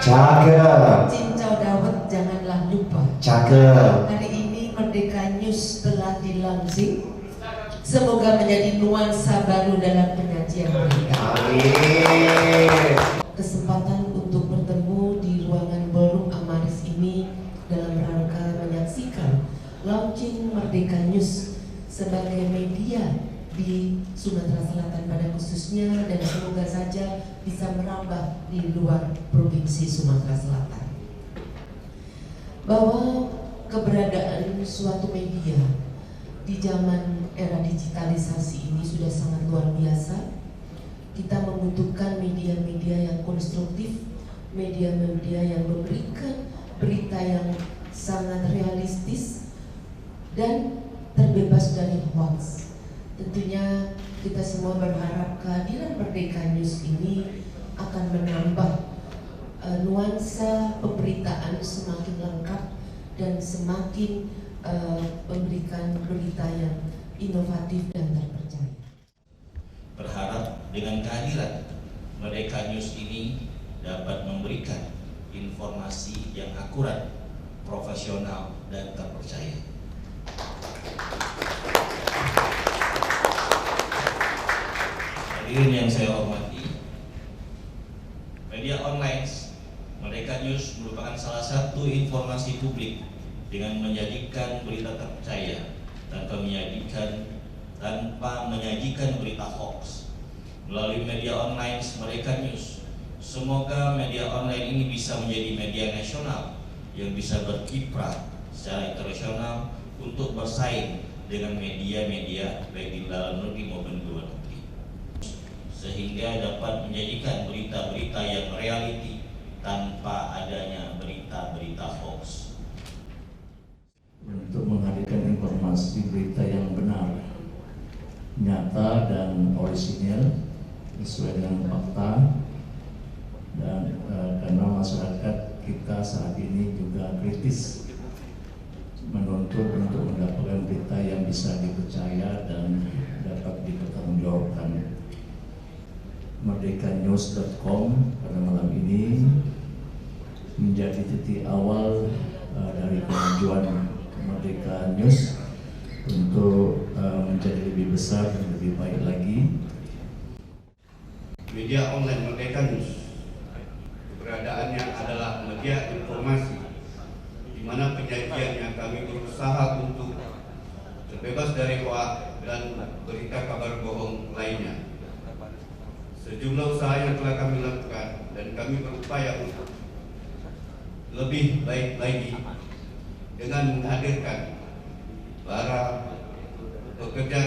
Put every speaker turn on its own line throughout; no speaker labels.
Cakep.
Cincau dawet janganlah lupa.
Cakep.
Hari ini Merdeka News telah dilaunching. Semoga menjadi nuansa baru dalam penyajian mereka.
Amin.
Kesempatan untuk bertemu di ruangan Ballroom Amaris ini dalam rangka menyaksikan launching Merdeka News sebagai media di Sumatera Selatan pada khususnya, dan semoga saja bisa merambah di luar provinsi Sumatera Selatan. Bahwa keberadaan suatu media di zaman era digitalisasi ini sudah sangat luar biasa. Kita membutuhkan media-media yang konstruktif, media-media yang memberikan berita yang sangat realistis dan terbebas dari hoax. Tentunya kita semua berharap kehadiran Merdeka News ini akan menambah nuansa pemberitaan semakin lengkap dan semakin memberikan berita yang inovatif dan terpercaya.
Berharap dengan kehadiran Merdeka News ini dapat memberikan informasi yang akurat, profesional, dan terpercaya. Hadirin yang saya hormati, media online Merdeka News merupakan salah satu informasi publik dengan menyajikan berita terpercaya tanpa menyajikan berita hoax. Melalui media online Merdeka News, semoga media online ini bisa menjadi media nasional yang bisa berkiprah secara internasional untuk bersaing dengan media-media baik di dalam negeri maupun di luar negeri, sehingga dapat menyajikan berita-berita yang reality tanpa adanya berita-berita hoax.
Untuk menghadirkan informasi berita yang benar, nyata dan orisinil sesuai dengan fakta, dan karena masyarakat kita saat ini juga kritis menuntut untuk mendapatkan berita yang bisa dipercaya dan dapat dipertanggungjawabkan. Merdekanews.com pada malam ini menjadi titik awal dari kemajuan Merdeka News untuk menjadi lebih besar dan lebih baik lagi.
Media online Merdeka News keberadaannya adalah media informasi di mana penyajiannya kami berusaha untuk terbebas dari hoax dan berita kabar bohong lainnya. Sejumlah usaha yang telah kami lakukan dan kami berupaya untuk lebih baik lagi dengan menghadirkan para pekerja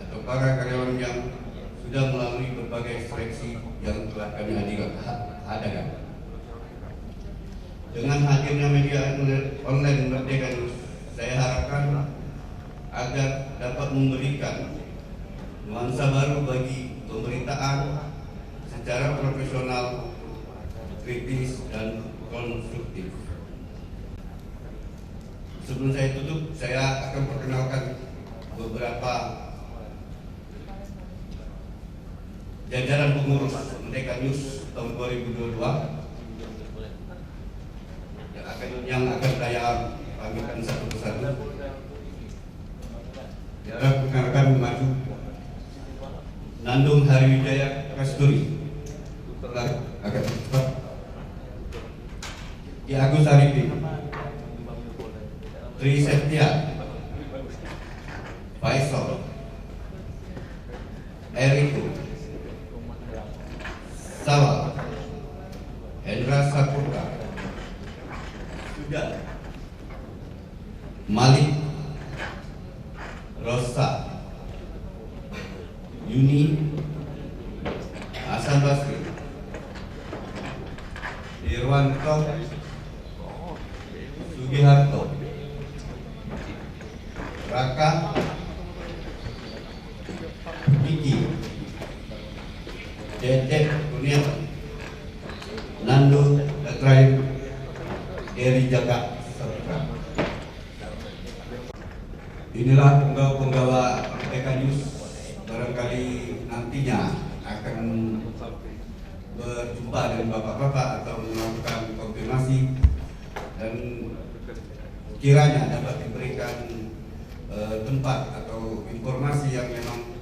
atau para karyawan yang sudah melalui berbagai seleksi yang telah kami adakan. Dengan hadirnya media online Merdeka News, saya harapkan agar dapat memberikan nuansa baru bagi pemberitaan secara profesional, kritis, dan konstruktif. Sebelum saya tutup, saya akan perkenalkan beberapa jajaran pengurus Merdeka News tahun 2022 yang akan saya panggilkan satu persatu. Perkenalkan maju Nandung Hariwijaya Kasturi, agak cepat. Ki Agus Arifin, Tri Septia, Faisal, Eriko, Sawal, Hendra Saputra, Sudan, Malik, Rosa, Yuni, Hasan Basri, Irwanto, Sugiharto, Raka, Kiki, Dedek Kurniawan, Nando Letraim, Eri Jaka Saputra. Inilah penggawa-penggawa Merdeka News, barangkali nantinya akan berjumpa dengan bapak-bapak atau melakukan masing-masing dan kiranya dapat diberikan tempat atau informasi yang memang